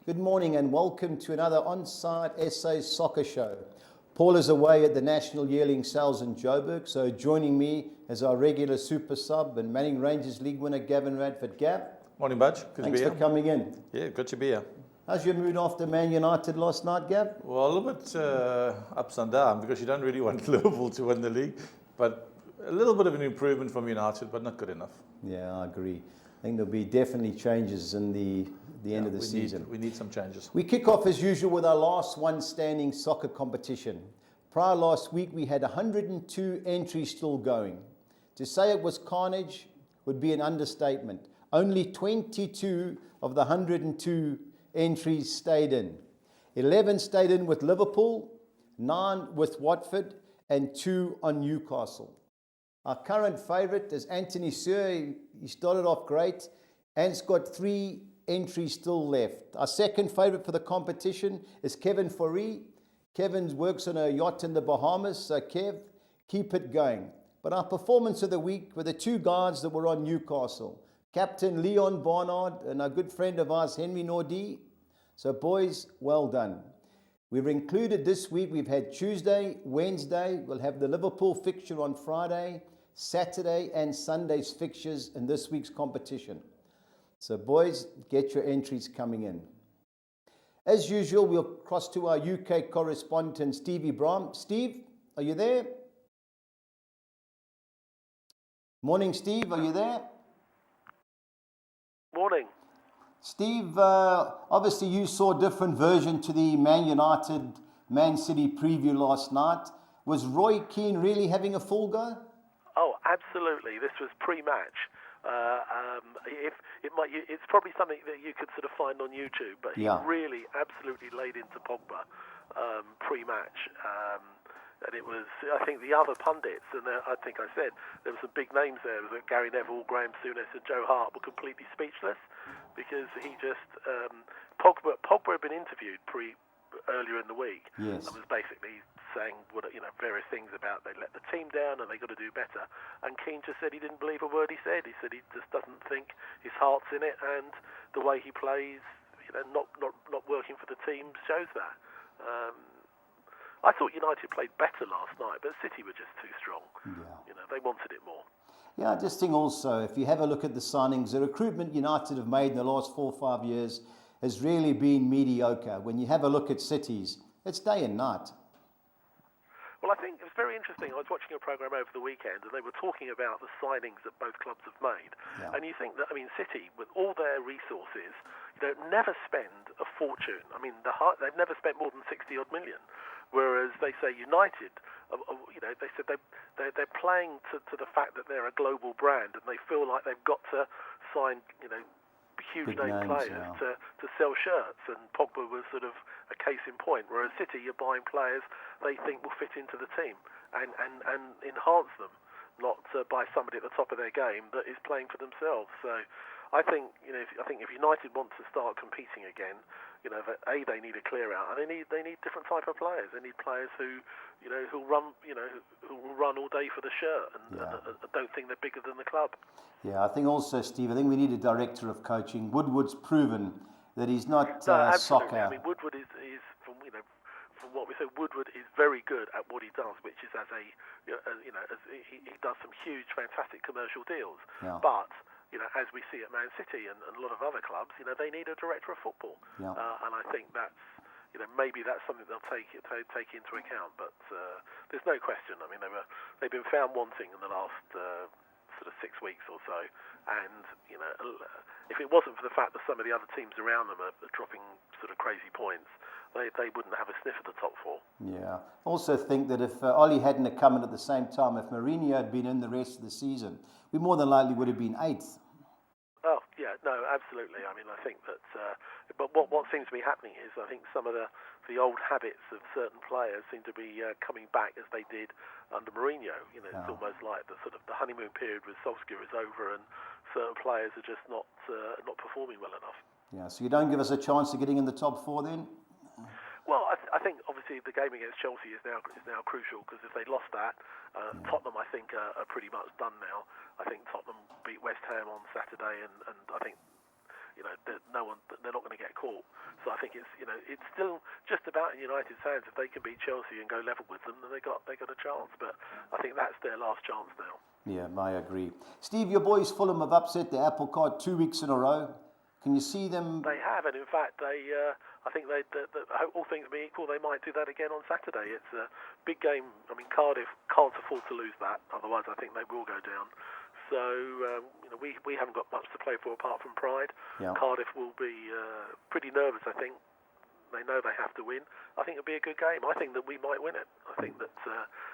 Good morning and welcome to another on-site SA soccer show. Paul is away at the National Yearling Sales in Joburg, so joining me is our regular super sub and Manning Rangers League winner Gavin Radford. Gav. Morning, Budge. Good Thanks to be for here. coming in. Yeah, good to be here. How's your mood after Man United last night, Gav? Well, a little bit ups and down because you don't really want Liverpool to win the league, but a little bit of an improvement from United, but not good enough. Yeah, I agree. I think there'll be definitely changes in the end of the season. We need some changes. We kick off as usual with our last one standing soccer competition. Prior last week, we had 102 entries still going. To say it was carnage would be an understatement. Only 22 of the 102 entries stayed in. 11 stayed in with Liverpool, 9 with Watford, and 2 on Newcastle. Our current favourite is Anthony Sear. He started off great and's got 3 entries still left. Our second favourite for the competition is Kevin Foree. Kevin works on a yacht in the Bahamas, so Kev, keep it going. But our performance of the week were the 2 guards that were on Newcastle, Captain Leon Barnard and our good friend of ours, Henry Nordi. So boys, well done. We've included this week, we've had Tuesday, Wednesday, we'll have the Liverpool fixture on Friday, Saturday and Sunday's fixtures in this week's competition. So boys, get your entries coming in. As usual, we'll cross to our UK correspondent, Stevie Bram. Steve, are you there? Morning, Steve, are you there? Morning. Steve, obviously you saw a different version to the Man United, Man City preview last night. Was Roy Keane really having a full go? Oh, absolutely. This was pre-match. It's probably something that you could sort of find on YouTube, but he really absolutely laid into Pogba pre-match. And it was, I think the other pundits, and I think I said, there were some big names there, that Gary Neville, Graham Souness and Joe Hart were completely speechless because he just, Pogba had been interviewed earlier in the week and was basically saying various things about they let the team down and they got to do better. And Keane just said he didn't believe a word he said. He said he just doesn't think his heart's in it, and the way he plays, not working for the team shows that. I thought United played better last night, but City were just too strong. Yeah. They wanted it more. Yeah, I just think also, if you have a look at the signings, the recruitment United have made in the last 4 or 5 years has really been mediocre. When you have a look at City's, it's day and night. Well, I think it was very interesting. I was watching a program over the weekend, and they were talking about the signings that both clubs have made. Yeah. And you think that, City, with all their resources, never spend a fortune. They've never spent more than 60-odd million. Whereas they say United, they said they're playing to the fact that they're a global brand, and they feel like they've got to sign, huge name players to sell shirts, and Pogba was sort of a case in point. Whereas City, you're buying players they think will fit into the team and enhance them, not buy somebody at the top of their game that is playing for themselves. So I think if United want to start competing again, they need a clear out, and they need different type of players. They need players who who will run all day for the shirt and don't think they're bigger than the club. Yeah, I think also, Steve, I think we need a director of coaching. Woodward's proven that he's not soccer. Woodward is from what we say, Woodward is very good at what he does, which is he does some huge, fantastic commercial deals. Yeah. But as we see at Man City and a lot of other clubs, they need a director of football. Yeah. And I think that's, maybe that's something they'll take into account. But there's no question. They've been found wanting in the last sort of 6 weeks or so. And if it wasn't for the fact that some of the other teams around them are dropping sort of crazy points, they wouldn't have a sniff at the top 4. Yeah. Also think that if Ollie hadn't come in at the same time, if Mourinho had been in the rest of the season, we more than likely would have been 8th. Oh, yeah, no, absolutely. I think that, but what seems to be happening is, I think some of the old habits of certain players seem to be coming back as they did under Mourinho. It's almost like the honeymoon period with Solskjaer is over, and certain players are just not performing well enough. Yeah, so you don't give us a chance of getting in the top 4 then? Well, I think obviously the game against Chelsea is now crucial, because if they lost that, Tottenham I think are pretty much done now. I think Tottenham beat West Ham on Saturday, and I think they're not going to get caught. So I think it's still just about in United's hands. If they can beat Chelsea and go level with them, then they got a chance. But I think that's their last chance now. Yeah, I agree. Steve, your boys Fulham have upset the apple cart 2 weeks in a row. Can you see them? They have, and in fact, I think all things being equal, they might do that again on Saturday. It's a big game. I mean, Cardiff can't afford to lose that, otherwise I think they will go down. So we haven't got much to play for apart from pride. Yeah. Cardiff will be pretty nervous. I think they know they have to win. I think it'll be a good game. I think that we might win it. I think that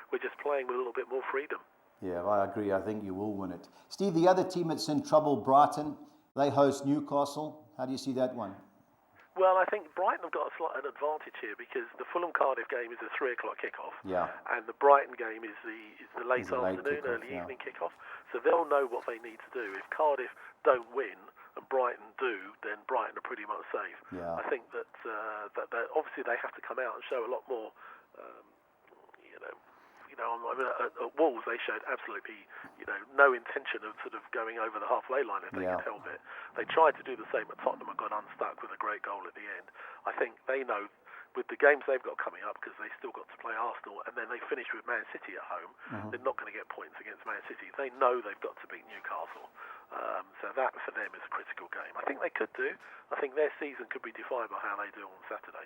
we're just playing with a little bit more freedom. Yeah, I agree. I think you will win it. Steve, the other team that's in trouble, Brighton, they host Newcastle. How do you see that one? Well, I think Brighton have got an advantage here because the Fulham-Cardiff game is a 3 o'clock kickoff, and the Brighton game is the late afternoon, early evening kickoff. So they'll know what they need to do. If Cardiff don't win and Brighton do, then Brighton are pretty much safe. Yeah. I think that obviously they have to come out and show a lot more. At Wolves they showed absolutely, no intention of sort of going over the halfway line if they could help it. They tried to do the same at Tottenham and got unstuck with a great goal at the end. I think they know with the games they've got coming up, because they still got to play Arsenal and then they finish with Man City at home, they're not going to get points against Man City. They know they've got to beat Newcastle. So that for them is a critical game. I think they could do. I think their season could be defined by how they do on Saturday.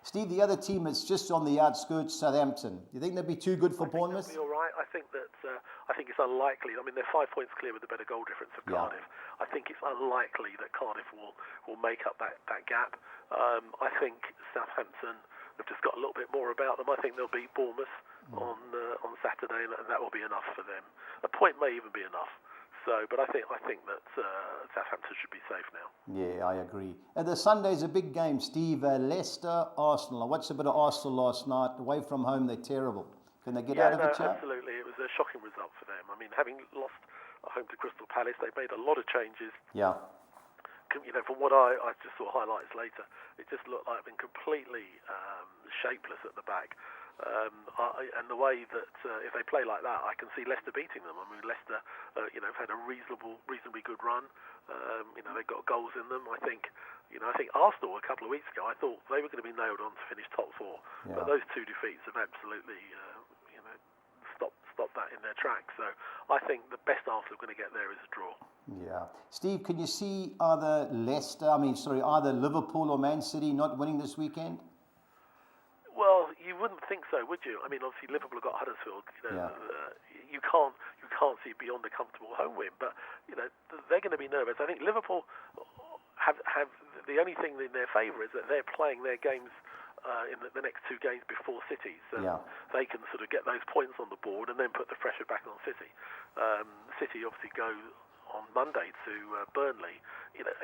Steve, the other team is just on the outskirts, Southampton. Do you think they'd be too good for Bournemouth? You're right. I think it's unlikely. I mean, they're 5 points clear with a better goal difference of Cardiff. I think it's unlikely that Cardiff will make up that gap. I think Southampton have just got a little bit more about them. I think they'll beat Bournemouth on Saturday, and that will be enough for them. A point may even be enough. So, but I think that Southampton should be safe now. Yeah, I agree. And the Sunday's a big game, Steve. Leicester, Arsenal. I watched a bit of Arsenal last night. Away from home, they're terrible. Can they get out of it, Chap? Absolutely. It was a shocking result for them. I mean, having lost at home to Crystal Palace, they've made a lot of changes. Yeah. From what I just saw highlights later, it just looked like been completely shapeless at the back. And the way that if they play like that, I can see Leicester beating them. I mean, Leicester, have had a reasonably good run. They've got goals in them. I think Arsenal a couple of weeks ago, I thought they were going to be nailed on to finish top 4. Yeah. But those 2 defeats have absolutely, stopped that in their tracks. So I think the best answer we're going to get there is a draw. Yeah. Steve, can you see either Liverpool or Man City not winning this weekend? Well, you wouldn't think so, would you? I mean, obviously Liverpool have got Huddersfield. You can't see beyond a comfortable home win, but they're going to be nervous. I think Liverpool have the only thing in their favour is that they're playing their games in the next 2 games before City, so they can sort of get those points on the board and then put the pressure back on City. City obviously go on Monday to Burnley.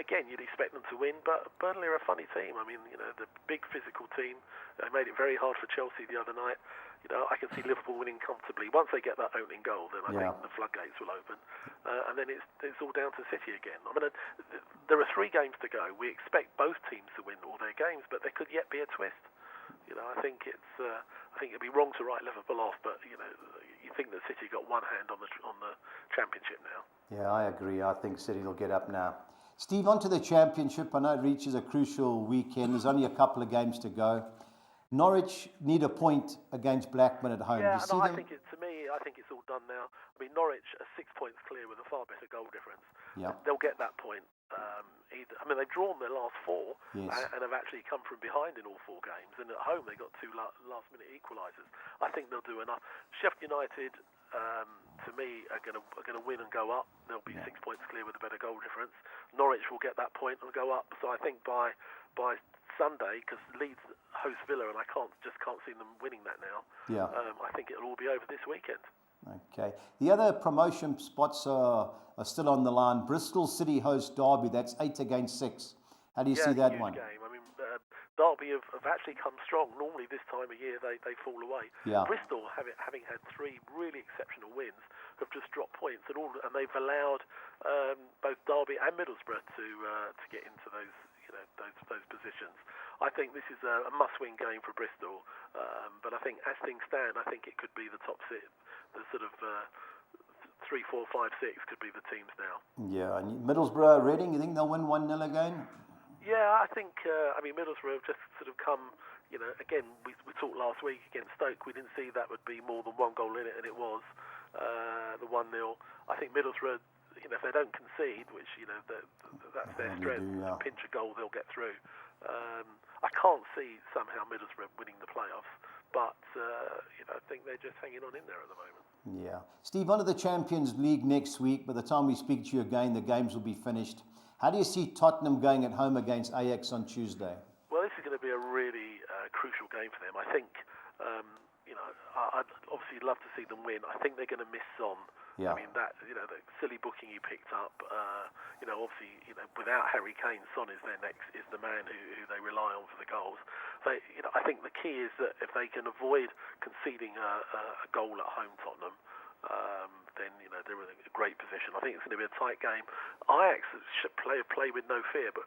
Again, you'd expect them to win, but Burnley are a funny team. I mean, the big physical team. They made it very hard for Chelsea the other night. I can see Liverpool winning comfortably. Once they get that opening goal, then I think the floodgates will open, and then it's all down to City again. I mean, there are 3 games to go. We expect both teams to win all their games, but there could yet be a twist. I think it'd be wrong to write Liverpool off, but you think that City got one hand on the championship now. Yeah, I agree. I think City will get up now. Steve, on to the championship. I know it reaches a crucial weekend. There's only a couple of games to go. Norwich need a point against Blackburn at home. Yeah, I think it's all done now. I mean, Norwich are 6 points clear with a far better goal difference. Yeah. They'll get that point. They've drawn their last 4 and have actually come from behind in all 4 games. And at home, they got 2 last-minute equalisers. I think they'll do enough. Sheffield United, to me, are going to win and go up. They'll be 6 points clear with a better goal difference. Norwich will get that point and go up. So I think by Sunday, because Leeds host Villa, and I just can't see them winning that now. Yeah. I think it'll all be over this weekend. Okay. The other promotion spots are still on the line. Bristol City host Derby. That's 8 against 6. How do you see that one? Game. I mean, Derby have actually come strong. Normally this time of year they fall away. Yeah. Bristol, having had 3 really exceptional wins, have just dropped points and they've allowed both Derby and Middlesbrough to get into those positions. I think this is a must-win game for Bristol, but I think as things stand, I think it could be the top 6, the sort of 3, 4, 5, 6 could be the teams now. Yeah, and Middlesbrough, Reading, you think they'll win 1-0 again? Yeah, I think, Middlesbrough have just sort of come, again, we talked last week against Stoke. We didn't see that would be more than one goal in it, and it was the 1-0. I think Middlesbrough, if they don't concede, which, that's their strength, a pinch a goal, they'll get through. I can't see somehow Middlesbrough winning the playoffs, but, I think they're just hanging on in there at the moment. Yeah. Steve, on to the Champions League next week. By the time we speak to you again, the games will be finished. How do you see Tottenham going at home against Ajax on Tuesday? Well, this is going to be a really crucial game for them. I think, I'd obviously love to see them win. I think they're going to miss Son. Yeah. I mean, the silly booking you picked up, obviously, without Harry Kane, Son is the man who they rely on for the goals. So, I think the key is that if they can avoid conceding a goal at home, Tottenham, then they're in a great position. I think it's going to be a tight game. Ajax should play with no fear, but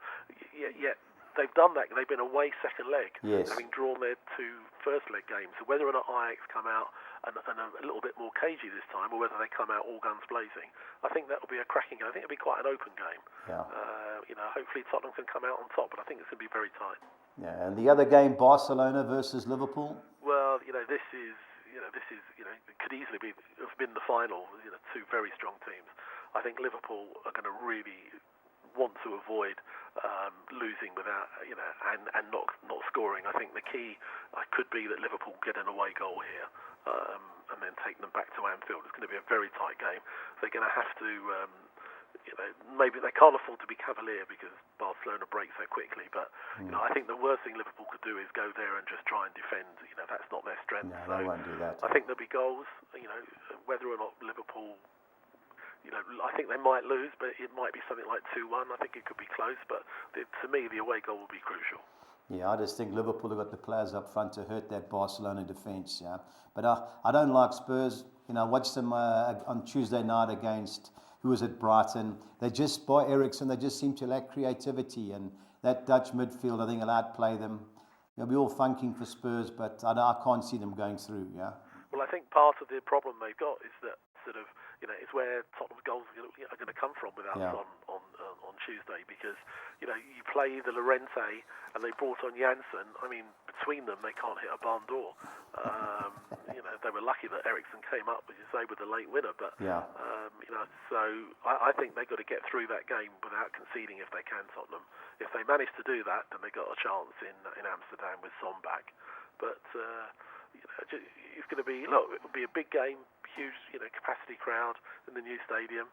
yet they've done that. They've been away second leg, having drawn their 2 first leg games. So whether or not Ajax come out and a little bit more cagey this time, or whether they come out all guns blazing, I think that will be a cracking game. I think it'll be quite an open game. Yeah. Hopefully Tottenham can come out on top, but I think it's going to be very tight. Yeah, and the other game, Barcelona versus Liverpool. Well, this is it could easily have been the final. 2 very strong teams. I think Liverpool are going to really want to avoid losing without and not scoring. I think the key could be that Liverpool get an away goal here and then take them back to Anfield. It's going to be a very tight game. They're going to have to. Maybe they can't afford to be cavalier because Barcelona break so quickly. But I think the worst thing Liverpool could do is go there and just try and defend. That's not their strength. No, they won't do that. I think there'll be goals. Whether or not Liverpool, I think they might lose, but it might be something like 2-1. I think it could be close, but to me, the away goal will be crucial. Yeah, I just think Liverpool have got the players up front to hurt that Barcelona defence. Yeah, but I don't like Spurs. I watched them on Tuesday night against. Who was at Brighton. They just, by Eriksen, they just seem to lack creativity. And that Dutch midfield, I think, will outplay them. They'll be all funking for Spurs, but I can't see them going through, yeah. Well, I think part of the problem they've got is that sort of, it's where Tottenham's goals are going to come from without Son on Tuesday, because, you play the Llorente and they brought on Janssen. I mean, between them, they can't hit a barn door. They were lucky that Eriksen came up, as you say, with the late winner. But so I think they've got to get through that game without conceding if they can. Tottenham, if they manage to do that, then they've got a chance in Amsterdam with Son back. But it's going to be it'll be a big game, huge capacity crowd in the new stadium.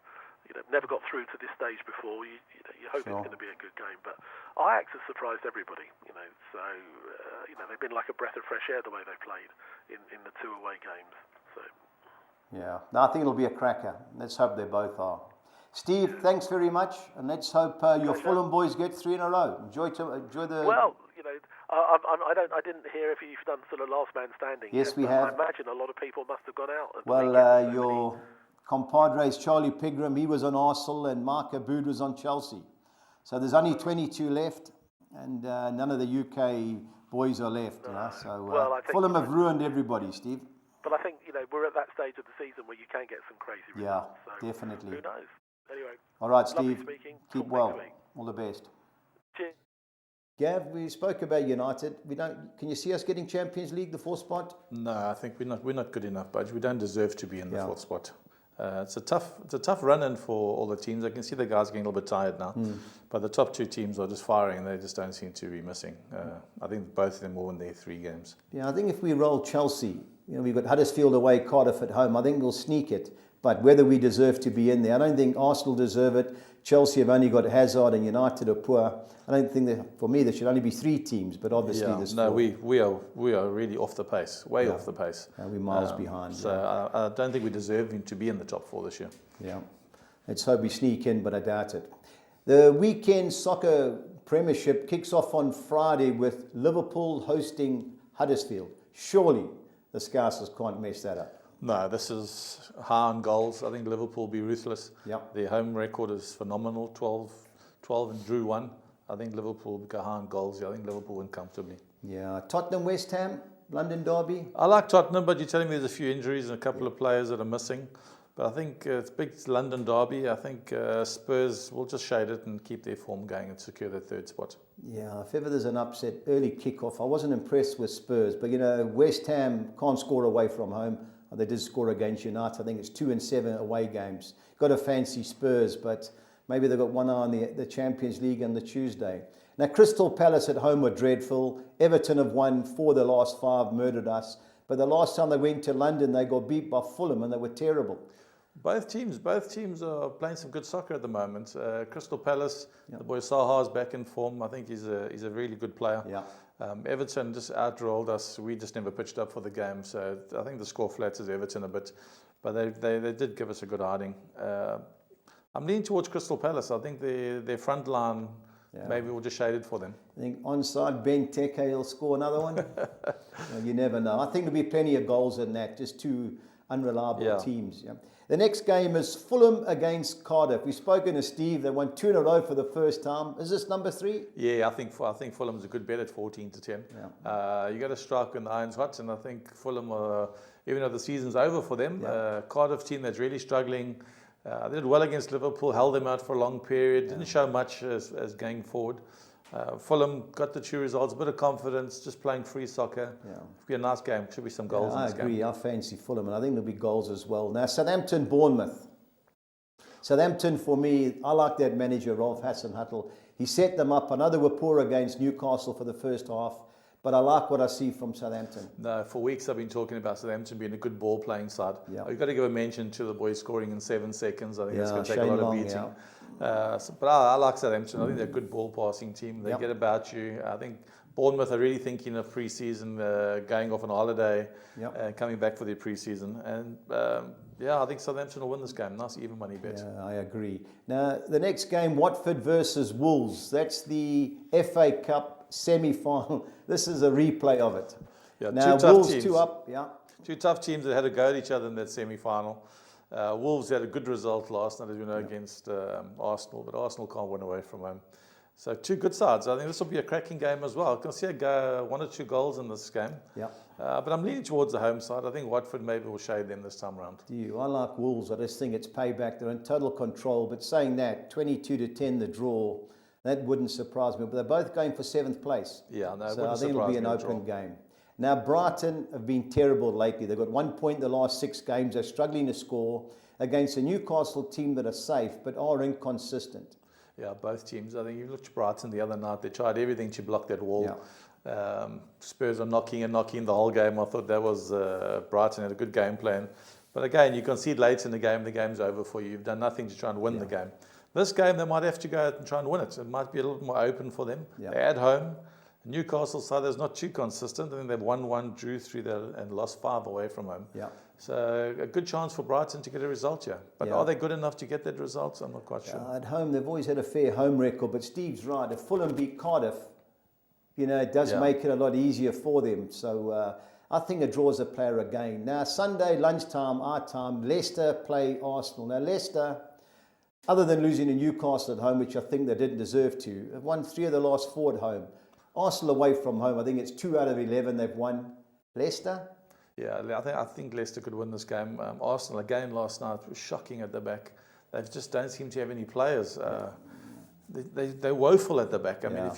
Never got through to this stage before. You hope it's going to be a good game. But Ajax has surprised everybody. So they've been like a breath of fresh air the way they played in the 2 away games. So. Yeah, no, I think it'll be a cracker. Let's hope they both are. Steve, thanks very much, and let's hope your Fulham boys get 3 in a row. Enjoy the. Well, I didn't hear if you've done sort of last man standing. Yes, we have. I imagine a lot of people must have gone out. Well, your compadres, Charlie Pigram, he was on Arsenal, and Mark Aboud was on Chelsea. So there's only 22 left, and none of the UK boys are left. So Fulham have ruined everybody, Steve. But I think we're at that stage of the season where you can get some crazy results. Yeah, so definitely. Who knows? Anyway. All right, Steve. Keep well. All the best. Cheers. Gav, we spoke about United. Can you see us getting Champions League, the 4th spot? No, I think we're not good enough, Budge. We don't deserve to be in the 4th spot. It's a tough run-in for all the teams. I can see the guys getting a little bit tired now, but the top 2 teams are just firing. They just don't seem to be missing. I think both of them will win their 3 games. Yeah, I think if we roll Chelsea, we've got Huddersfield away, Cardiff at home. I think we'll sneak it. But whether we deserve to be in there, I don't think Arsenal deserve it. Chelsea have only got Hazard, and United are poor. I don't think that, for me, there should only be 3 teams, but obviously there's 4. No, we are really off the pace, way off the pace. And we're miles behind. So I don't think we deserve to be in the top 4 this year. Yeah, let's hope we sneak in, but I doubt it. The weekend soccer premiership kicks off on Friday with Liverpool hosting Huddersfield. Surely the Scousers can't mess that up. No, this is high on goals. I think Liverpool will be ruthless. Yep. Their home record is phenomenal, 12 and drew 1. I think Liverpool will go high on goals. I think Liverpool win comfortably. Yeah, Tottenham, West Ham, London derby. I like Tottenham, but you're telling me there's a few injuries and a couple of players that are missing. But I think it's big London derby. I think Spurs will just shade it and keep their form going and secure their third spot. Yeah, if ever there's an upset, early kick-off. I wasn't impressed with Spurs, but West Ham can't score away from home. They did score against United. I think it's 2-7 away games. Got to fancy Spurs, but maybe they've got one eye on the Champions League on the Tuesday. Now, Crystal Palace at home were dreadful. Everton have won 4 of the last 5, murdered us. But the last time they went to London, they got beat by Fulham, and they were terrible. Both teams are playing some good soccer at the moment. Crystal Palace, the boy Saha's back in form. I think he's a really good player. Yeah. Everton just outrolled us. We just never pitched up for the game. So I think the score flatters Everton a bit. But they did give us a good hiding. I'm leaning towards Crystal Palace. I think their front line maybe will just shade it for them. I think onside Benteke will score another one. You never know. I think there'll be plenty of goals in that. Just two unreliable teams. Yeah. The next game is Fulham against Cardiff. We've spoken to Steve. They won 2 in a row for the first time. Is this number 3? Yeah, I think Fulham's a good bet at 14-10. Yeah. You got to strike when the iron's hot, and I think Fulham, even though the season's over for them, Cardiff team that's really struggling. They did well against Liverpool, held them out for a long period, didn't show much as going forward. Fulham got the 2 results, a bit of confidence, just playing free soccer. Yeah. It'll be a nice game. Should be some goals in this game. I agree. I fancy Fulham, and I think there'll be goals as well. Now, Southampton, Bournemouth. Southampton, for me, I like that manager, Rolf Hasenhüttl. He set them up. I know they were poor against Newcastle for the first half, but I like what I see from Southampton. No, for weeks I've been talking about Southampton being a good ball-playing side. Yeah. You've got to give a mention to the boys scoring in 7 seconds. I think that's going to take a lot of beating. Yeah. But I like Southampton. I think they're a good ball-passing team. They get about you. I think Bournemouth are really thinking of pre-season, going off on holiday, coming back for their pre-season. And I think Southampton will win this game. Nice even money bet. Yeah, I agree. Now, the next game, Watford versus Wolves. That's the FA Cup semi-final. This is a replay of it. Yeah, now, two tough Wolves teams. 2 up. Yeah. 2 tough teams that had to go at each other in that semi-final. Wolves had a good result last night, as we know, against Arsenal, but Arsenal can't win away from home. So 2 good sides. I think this will be a cracking game as well. I can see 1 or 2 goals in this game. Yeah. But I'm leaning towards the home side. I think Watford maybe will shade them this time around. Do you? I like Wolves. I just think it's payback. They're in total control. But saying that, 22-10 the draw, that wouldn't surprise me. But they're both going for 7th place. Yeah, no, so I think it'll be an open game. Now, Brighton have been terrible lately. They've got 1 point in the last 6 games. They're struggling to score against a Newcastle team that are safe but are inconsistent. Yeah, both teams. I think you looked at Brighton the other night. They tried everything to block that wall. Yeah. Spurs are knocking the whole game. I thought that was Brighton had a good game plan. But again, you concede late in the game's over for you. You've done nothing to try and win the game. This game, they might have to go out and try and win it. It might be a little more open for them. Yeah. They're at home. Newcastle side is not too consistent. I think they've won 1, drew 3, and lost 5 away from home. Yeah. So a good chance for Brighton to get a result here. But are they good enough to get that result? I'm not quite sure. At home, they've always had a fair home record. But Steve's right. If Fulham beat Cardiff, it does make it a lot easier for them. So I think a draw is a player again. Now, Sunday, lunchtime, our time, Leicester play Arsenal. Now, Leicester, other than losing to Newcastle at home, which I think they didn't deserve to, have won 3 of the last 4 at home. Arsenal away from home, I think it's 2 out of 11 they've won. Leicester? Yeah, I think Leicester could win this game. Arsenal, again, last night was shocking at the back. They just don't seem to have any players. They're woeful at the back. I mean, if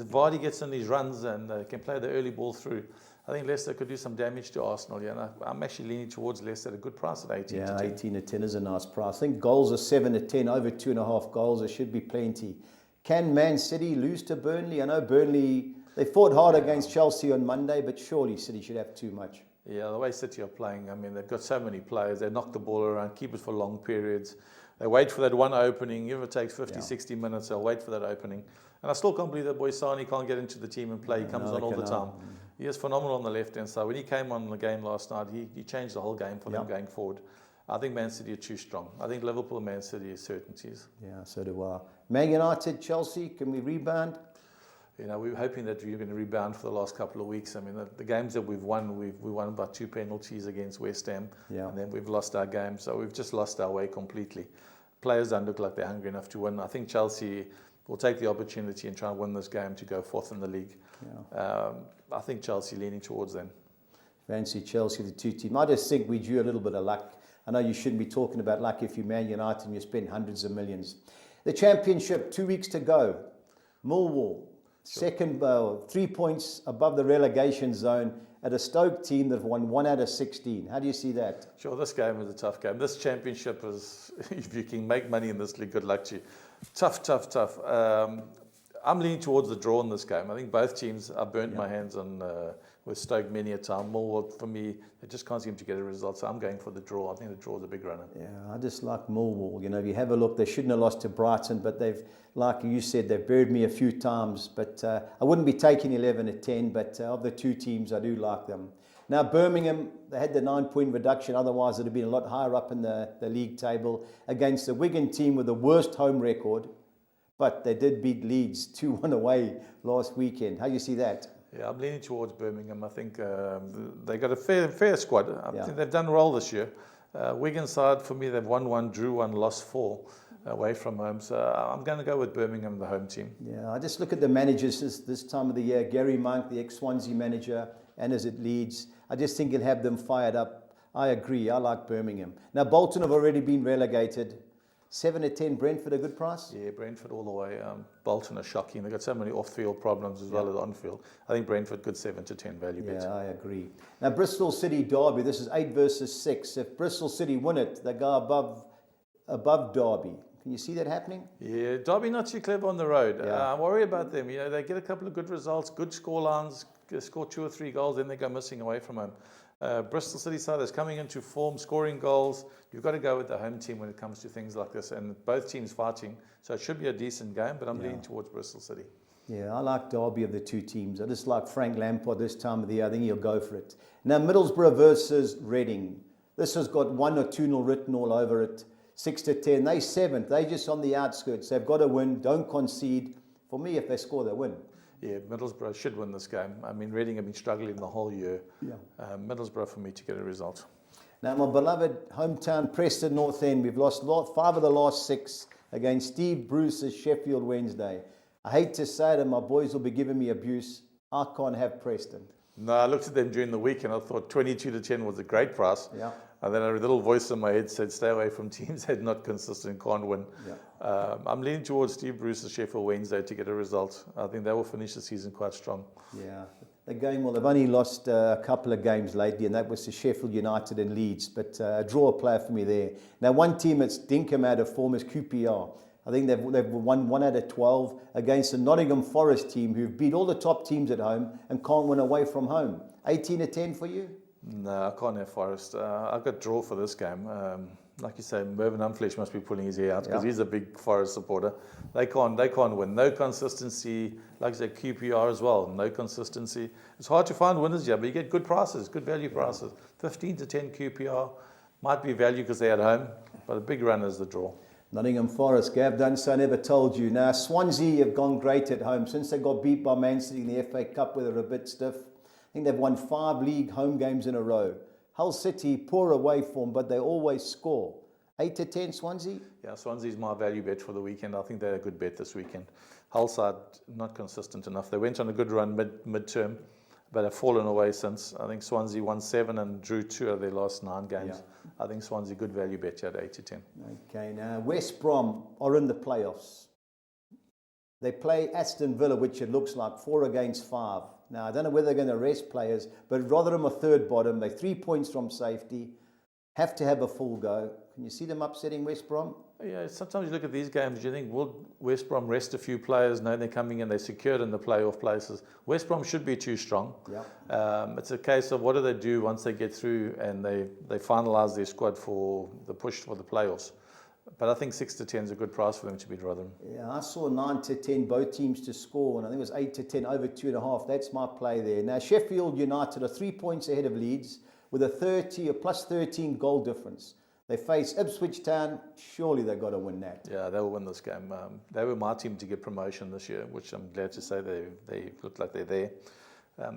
Vardy gets in these runs and can play the early ball through, I think Leicester could do some damage to Arsenal. Yeah, and I'm actually leaning towards Leicester at a good price at 18-10. Yeah, 18-10 is a nice price. I think goals are 7-10, over 2.5 goals. There should be plenty. Can Man City lose to Burnley? I know Burnley, they fought hard against Chelsea on Monday, but surely City should have too much. Yeah, the way City are playing, I mean, they've got so many players. They knock the ball around, keep it for long periods. They wait for that one opening. If it takes 50, 60 minutes, they'll wait for that opening. And I still can't believe that boy Sani can't get into the team and play. He comes on all the time. He is phenomenal on the left-hand side. When he came on the game last night, he changed the whole game for them going forward. I think Man City are too strong. I think Liverpool and Man City are certainties. Yeah, so do I. Man United, Chelsea, can we rebound? We were hoping that we were going to rebound for the last couple of weeks. I mean, the games that we've won, we won by 2 penalties against West Ham, and then we've lost our game. So we've just lost our way completely. Players don't look like they're hungry enough to win. I think Chelsea will take the opportunity and try and win this game to go 4th in the league. Yeah. I think Chelsea leaning towards them. Fancy Chelsea, the 2 teams. I just think we drew a little bit of luck. I know you shouldn't be talking about like if you're Man United and you spend hundreds of millions. The Championship, 2 weeks to go. Millwall, second, 3 points above the relegation zone at a Stoke team that have won 1 out of 16. How do you see that? Sure, this game is a tough game. This Championship is, if you can make money in this league, good luck to you. Tough. I'm leaning towards the draw in this game. I think both teams, I burnt my hands on with Stoke many a time. Millwall, for me, they just can't seem to get a result, so I'm going for the draw. I think the draw is a big runner. Yeah, I just like Millwall. You know, if you have a look, they shouldn't have lost to Brighton, but they've, like you said, they've buried me a few times. But I wouldn't be taking 11 at 10, but of the two teams, I do like them. Now, Birmingham, they had the 9-point reduction. Otherwise, it would have been a lot higher up in the league table against the Wigan team with the worst home record. But they did beat Leeds 2-1 away last weekend. How do you see that? Yeah, I'm leaning towards Birmingham. I think they got a fair squad. I think they've done well this year. Wigan side, for me, they've won 1, drew 1, lost 4 away from home. So I'm going to go with Birmingham, the home team. Yeah, I just look at the managers this time of the year. Gary Monk, the ex-Swansea manager, and as it Leeds, I just think it'll have them fired up. I agree. I like Birmingham. Now, Bolton have already been relegated. 7 at 10, Brentford a good price? Yeah, Brentford all the way. Bolton are shocking. They've got so many off-field problems as well as on-field. I think Brentford good 7 to 10 value bet. Yeah, I agree. Now, Bristol City Derby, this is 8 versus 6. If Bristol City win it, they go above Derby. Can you see that happening? Yeah, Derby not too clever on the road. I worry about them. You know, they get a couple of good results, good score lines, score 2 or 3 goals, then they go missing away from home. Bristol City side is coming into form, scoring goals. You've got to go with the home team when it comes to things like this, and both teams fighting. So it should be a decent game, but I'm leaning towards Bristol City. Yeah, I like Derby of the two teams. I just like Frank Lampard this time of the year. I think he'll go for it. Now, Middlesbrough versus Reading. This has got 1 or 2-0 written all over it. 6 to 10. They 7th. They just on the outskirts. They've got to win. Don't concede. For me, if they score, they win. Yeah, Middlesbrough should win this game. I mean, Reading have been struggling the whole year. Yeah. Middlesbrough for me to get a result. Now, my beloved hometown Preston North End, we've lost 5 of the last 6 against Steve Bruce's Sheffield Wednesday. I hate to say it, and my boys will be giving me abuse. I can't have Preston. No, I looked at them during the week and I thought 22 to 10 was a great price. Yeah. And then a little voice in my head said, stay away from teams that are not consistent, can't win. Yeah. I'm leaning towards Steve Bruce's Sheffield Wednesday to get a result. I think they will finish the season quite strong. Yeah. The game, well, they've only lost a couple of games lately, and that was to Sheffield United and Leeds. But a draw player for me there. Now, one team that's dinkum out of form is QPR. I think they've won 1 out of 12 against the Nottingham Forest team, who've beat all the top teams at home and can't win away from home. 18 to 10 for you? No, I can't have Forest. I've got draw for this game. Like you say, Mervyn Umflesh must be pulling his hair out because he's a big Forest supporter. They can't win. No consistency. Like I said, QPR as well. No consistency. It's hard to find winners here, but you get good prices, good value prices. 15 to 10 QPR might be value because they're at home, but a big run is the draw. Nottingham Forest, Gav Dunso never told you. Now, Swansea have gone great at home since they got beat by Man City in the FA Cup where they're a bit stiff. I think they've won 5 league home games in a row. Hull City, poor away form, but they always score. 8 to 10, Swansea? Yeah, Swansea's my value bet for the weekend. I think they're a good bet this weekend. Hull side, not consistent enough. They went on a good run mid-term, but have fallen away since. I think Swansea won 7 and drew 2 of their last 9 games. Yeah. I think Swansea, good value bet here at 8 to 10. Okay, now West Brom are in the playoffs. They play Aston Villa, which it looks like 4 against 5. Now, I don't know whether they're going to rest players, but Rotherham are third bottom. They're 3 points from safety. Have to have a full go. Can you see them upsetting West Brom? Yeah, sometimes you look at these games, you think, will West Brom rest a few players? No, they're coming in, they're secured in the playoff places. West Brom should be too strong. Yeah. It's a case of what do they do once they get through and they finalise their squad for the push for the playoffs. But I think 6 to 10 is a good price for them to beat Rotherham. Yeah, I saw 9 to 10, both teams to score, and I think it was 8 to 10 over 2.5. That's my play there. Now, Sheffield United are 3 points ahead of Leeds with a plus 13 goal difference. They face Ipswich Town. Surely they've got to win that. Yeah, they will win this game. They were my team to get promotion this year, which I'm glad to say they look like they're there.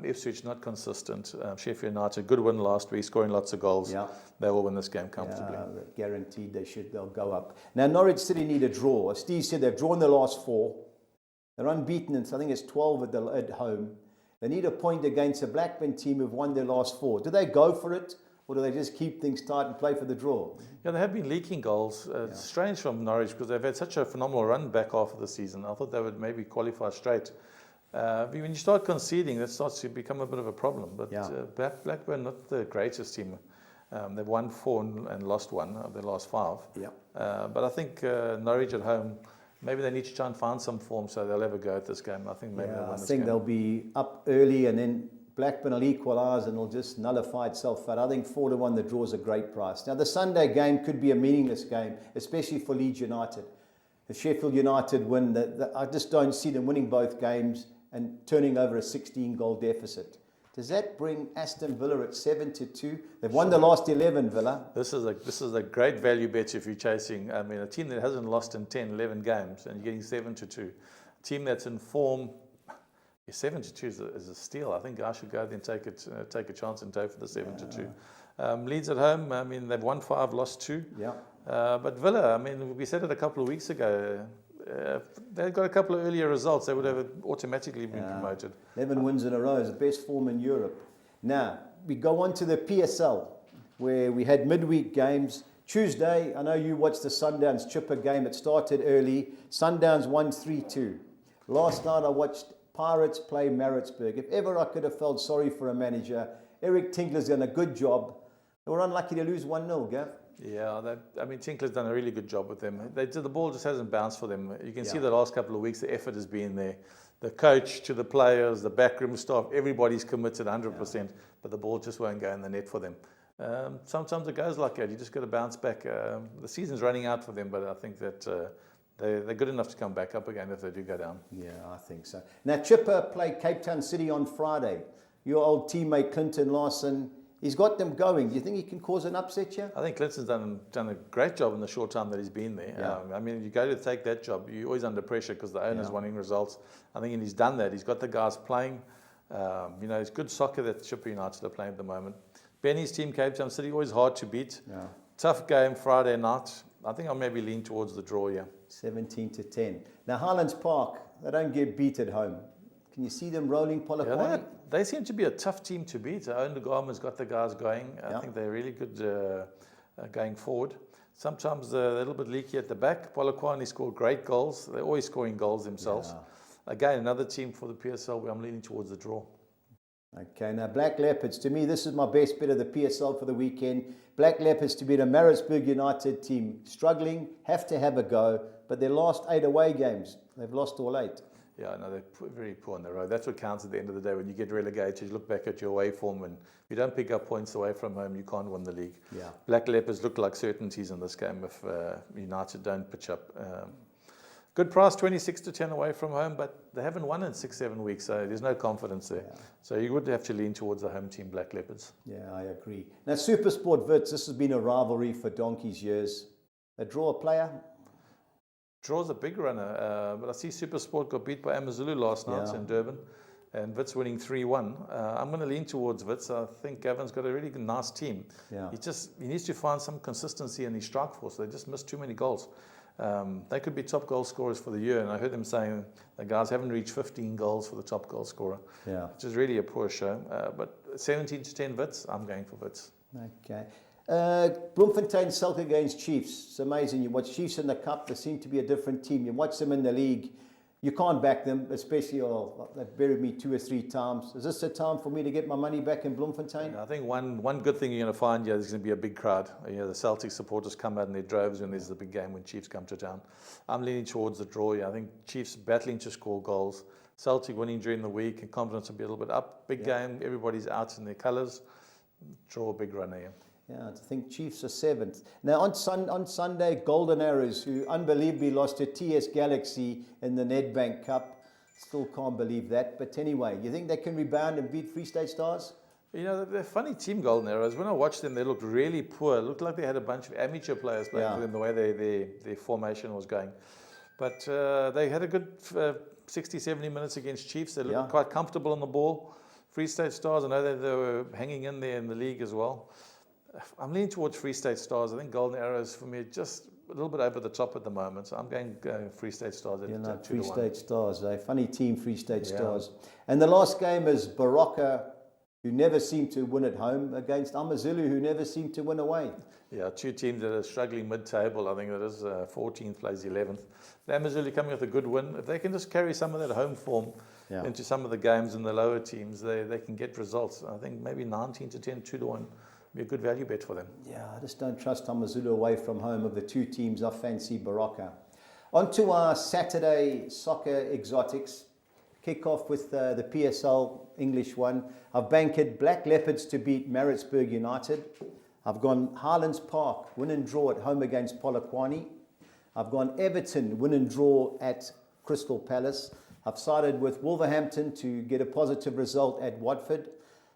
Ipswich not consistent. Sheffield United, good win last week, scoring lots of goals. Yeah. They will win this game comfortably. Yeah, guaranteed they'll go up. Now, Norwich City need a draw. As Steve said, they've drawn their last 4. They're unbeaten, and I think it's 12 at home. They need a point against a Blackburn team who've won their last 4. Do they go for it, or do they just keep things tight and play for the draw? Yeah, they have been leaking goals. It's strange from Norwich because they've had such a phenomenal run back half of the season. I thought they would maybe qualify straight. When you start conceding, that starts to become a bit of a problem. But Blackburn, not the greatest team. They've won 4 and lost 1 of their last 5. Yeah. But I think Norwich at home, maybe they need to try and find some form so they'll have a go at this game. I think maybe they'll win this game. They'll be up early and then Blackburn will equalise and it'll just nullify itself out. I think 4-1 the draw is a great price. Now the Sunday game could be a meaningless game, especially for Leeds United. If Sheffield United win, I just don't see them winning both games and turning over a 16-goal deficit. Does that bring Aston Villa at 7-2? They've won the last 11, Villa. This is a great value bet if you're chasing. I mean, a team that hasn't lost in 10, 11 games and you're getting 7-2. A team that's in form. 7-2 is a steal. I think I should go there and take a chance and go for the 7-2. Leeds at home, I mean, they've won 5, lost 2. Yeah. But Villa, I mean, we said it a couple of weeks ago. They've got a couple of earlier results. They would have automatically been promoted. 11 wins in a row is the best form in Europe. Now, we go on to the PSL, where we had midweek games. Tuesday, I know you watched the Sundowns Chipper game. It started early. Sundowns won 3-2. Last night I watched Pirates play Maritzburg. If ever I could have felt sorry for a manager, Eric Tinkler's done a good job. They were unlucky to lose 1-0, Gav. Yeah, Tinkler's done a really good job with them. The ball just hasn't bounced for them. You can see the last couple of weeks the effort has been there. The coach to the players, the backroom staff, everybody's committed 100%, but the ball just won't go in the net for them. Sometimes it goes like that. You just got to bounce back. The season's running out for them, but I think that they're good enough to come back up again if they do go down. Yeah, I think so. Now, Chipper played Cape Town City on Friday. Your old teammate Clinton Larson, he's got them going. Do you think he can cause an upset here? I think Clinton's done a great job in the short time that he's been there. Yeah. I mean, you go to take that job, you're always under pressure because the owner's wanting results. I think he's done that. He's got the guys playing. It's good soccer that Chipper United are playing at the moment. Benny's team, Cape Town City, always hard to beat. Yeah. Tough game Friday night. I think I'll maybe lean towards the draw here. 17-10. Now, Highlands Park, they don't get beat at home. Can you see them rolling Polokwane? They seem to be a tough team to beat. Owen de Garma's got the guys going. I think they're really good going forward. Sometimes they're a little bit leaky at the back. Polokwane scored great goals. They're always scoring goals themselves. Yeah. Again, another team for the PSL where I'm leaning towards the draw. Okay, now Black Leopards, to me, this is my best bet of the PSL for the weekend. Black Leopards to beat a Maritzburg United team. Struggling, have to have a go, but their last 8 away games, they've lost all 8. Yeah, no, they're very poor on the road. That's what counts at the end of the day. When you get relegated, you look back at your away form, and if you don't pick up points away from home, you can't win the league. Yeah. Black Leopards look like certainties in this game if United don't pitch up. Good price, 26-10 away from home, but they haven't won in 6-7 weeks, so there's no confidence there. Yeah. So you would have to lean towards the home team, Black Leopards. Yeah, I agree. Now, Supersport Wits, this has been a rivalry for donkey's years. They draw a player. Draw's a big runner, but I see Supersport got beat by Amazulu last night in Durban, and Wits winning 3-1. I'm going to lean towards Wits. I think Gavin's got a really nice team. Yeah. He needs to find some consistency in his strike force. They just missed too many goals. They could be top goal scorers for the year, and I heard them saying the guys haven't reached 15 goals for the top goal scorer, which is really a poor show. But 17-10 Wits, I'm going for Wits. Okay. Bloemfontein Celtic against Chiefs. It's amazing. You watch Chiefs in the Cup, they seem to be a different team. You watch them in the league, you can't back them, especially, they've buried me 2 or 3 times. Is this a time for me to get my money back in Bloemfontein? Yeah, I think one good thing you're going to find here is going to be a big crowd. The Celtic supporters come out in their droves when there's the big game when Chiefs come to town. I'm leaning towards the draw here. I think Chiefs battling to score goals. Celtic winning during the week and confidence will be a little bit up. Big game, everybody's out in their colours. Draw a big runner here. Yeah, I think Chiefs are 7th. Now, on Sunday, Golden Arrows, who unbelievably lost to TS Galaxy in the Nedbank Cup. Still can't believe that. But anyway, you think they can rebound and beat Free State Stars? They're a funny team, Golden Arrows. When I watched them, they looked really poor. It looked like they had a bunch of amateur players playing for them, the way their formation was going. But they had a good 60, 70 minutes against Chiefs. They looked quite comfortable on the ball. Free State Stars, I know that they were hanging in there in the league as well. I'm leaning towards Free State Stars. I think Golden Arrows, for me, just a little bit over the top at the moment. So I'm going Free State Stars at 2-1. Free State Stars, a funny team, Free State Stars. And the last game is Baroka, who never seem to win at home, against Amazulu, who never seem to win away. Yeah, two teams that are struggling mid-table. I think that is 14th plays 11th. Amazulu coming with a good win. If they can just carry some of that home form into some of the games in the lower teams, they can get results. I think maybe 19 to 10, 2 to 1 be a good value bet for them. Yeah, I just don't trust Amazulu away from home. Of the two teams, I fancy Baraka. On to our Saturday soccer exotics. Kick off with the PSL English one. I've banked Black Leopards to beat Maritzburg United. I've gone Highlands Park, win and draw at home against Polokwane. I've gone Everton, win and draw at Crystal Palace. I've sided with Wolverhampton to get a positive result at Watford.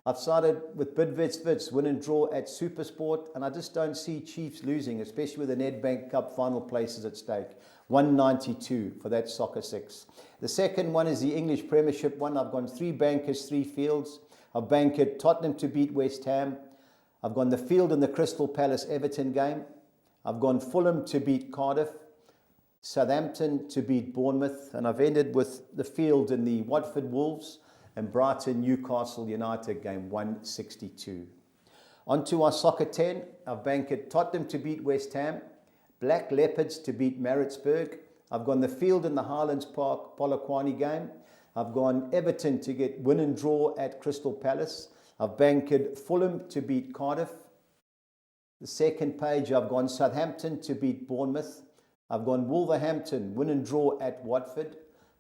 I've sided with Bidvest, win and draw at Supersport. And I just don't see Chiefs losing, especially with the Nedbank Cup final places at stake. 192 for that soccer six. The second one is the English Premiership one. I've gone 3 bankers, 3 fields. I've banked Tottenham to beat West Ham. I've gone the field in the Crystal Palace Everton game. I've gone Fulham to beat Cardiff, Southampton to beat Bournemouth, and I've ended with the field in the Watford Wolves and Brighton Newcastle United game, 162. On to our soccer 10. I've banked Tottenham to beat West Ham, Black Leopards to beat Maritzburg. I've gone the field in the Highlands Park Polokwane game. I've gone Everton to get win and draw at Crystal Palace. I've banked Fulham to beat Cardiff. The second page, I've gone Southampton to beat Bournemouth. I've gone Wolverhampton, win and draw at Watford.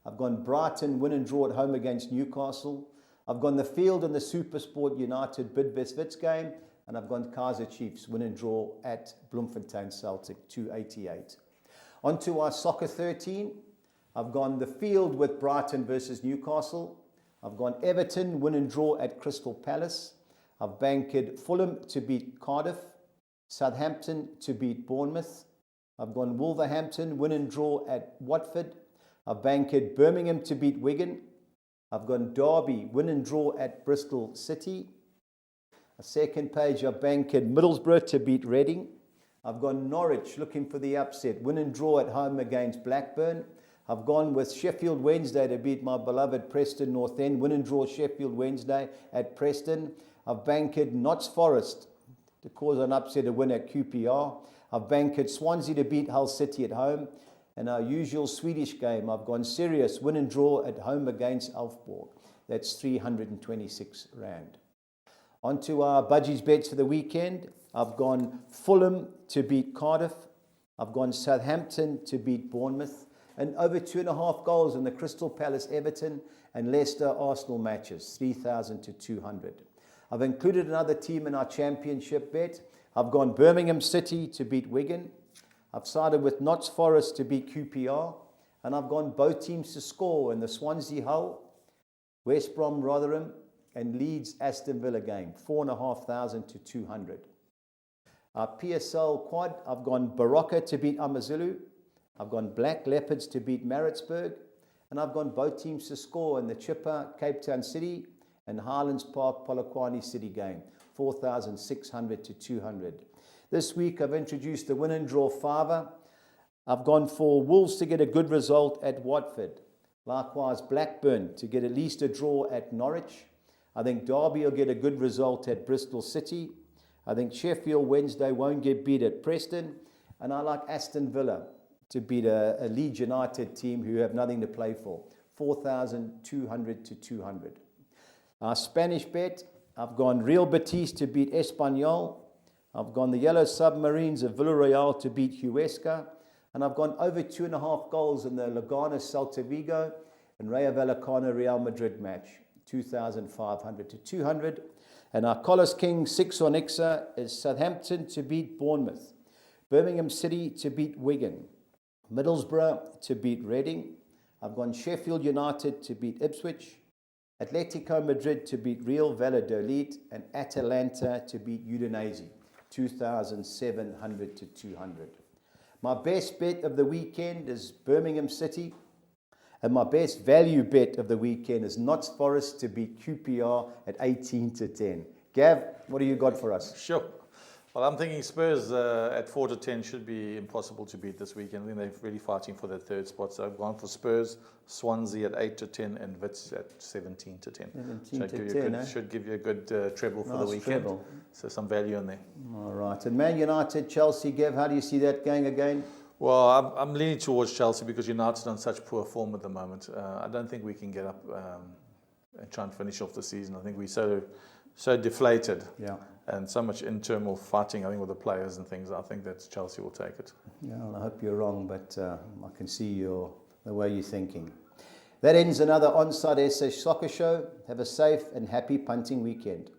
I've gone Brighton, win and draw at home against Newcastle. I've gone the field in the Supersport United Bidvest game. And I've gone Kaizer Chiefs, win and draw at Bloemfontein Celtic, 288. On to our soccer 13. I've gone the field with Brighton versus Newcastle. I've gone Everton, win and draw at Crystal Palace. I've banked Fulham to beat Cardiff. Southampton to beat Bournemouth. I've gone Wolverhampton, win and draw at Watford. I've banked Birmingham to beat Wigan. I've gone Derby, win and draw at Bristol City. A second page, I've banked Middlesbrough to beat Reading. I've gone Norwich, looking for the upset, win and draw at home against Blackburn. I've gone with Sheffield Wednesday to beat my beloved Preston North End, win and draw Sheffield Wednesday at Preston. I've banked Notts Forest to cause an upset, a win at QPR. I've banked Swansea to beat Hull City at home. And our usual Swedish game, I've gone Sirius, win and draw at home against Elfsborg. That's 326 Rand. On to our budgies bets for the weekend. I've gone Fulham to beat Cardiff. I've gone Southampton to beat Bournemouth. And over 2.5 goals in the Crystal Palace Everton and Leicester Arsenal matches, 3,000 to 200. I've included another team in our championship bet. I've gone Birmingham City to beat Wigan. I've sided with Notts Forest to beat QPR. And I've gone both teams to score in the Swansea Hull, West Brom Rotherham, and Leeds Aston Villa game, 4,500 to 200. Our PSL quad, I've gone Baraka to beat Amazulu. I've gone Black Leopards to beat Maritzburg. And I've gone both teams to score in the Chipper Cape Town City and Highlands Park Polokwane City game, 4,600 to 200. This week I've introduced the win and draw fiver. I've gone for Wolves to get a good result at Watford. Likewise, Blackburn to get at least a draw at Norwich. I think Derby will get a good result at Bristol City. I think Sheffield Wednesday won't get beat at Preston. And I like Aston Villa to beat a Leeds United team who have nothing to play for. 4,200 to 200. Our Spanish bet, I've gone Real Betis to beat Espanyol. I've gone the Yellow Submarines of Villarreal to beat Huesca. And I've gone over 2.5 goals in the Leganes Celta Vigo and Rayo Vallecano Real Madrid match, 2,500 to 200. And our Collis King 6 on Ixa is Southampton to beat Bournemouth, Birmingham City to beat Wigan, Middlesbrough to beat Reading. I've gone Sheffield United to beat Ipswich, Atletico Madrid to beat Real Valladolid, and Atalanta to beat Udinese, 2,700 to 200. My best bet of the weekend is Birmingham City. And my best value bet of the weekend is Notts Forest to beat QPR at 18 to 10. Gav, what do you got for us? Sure. Well, I'm thinking Spurs at 4-10 should be impossible to beat this weekend. I think they're really fighting for that third spot. So I've gone for Spurs, Swansea at 8-10, and Wits at 17-10. 17-10, should give you a good treble for nice the weekend. treble. So some value in there. All right. And Man United, Chelsea, Gav, how do you see that going again? Well, I'm leaning towards Chelsea because United are on such poor form at the moment. I don't think we can get up and try and finish off the season. I think we're so deflated. Yeah. And so much internal fighting, I think, with the players and things. I think that Chelsea will take it. Yeah, well, I hope you're wrong, but I can see the way you're thinking. That ends another Onside SA Soccer Show. Have a safe and happy punting weekend.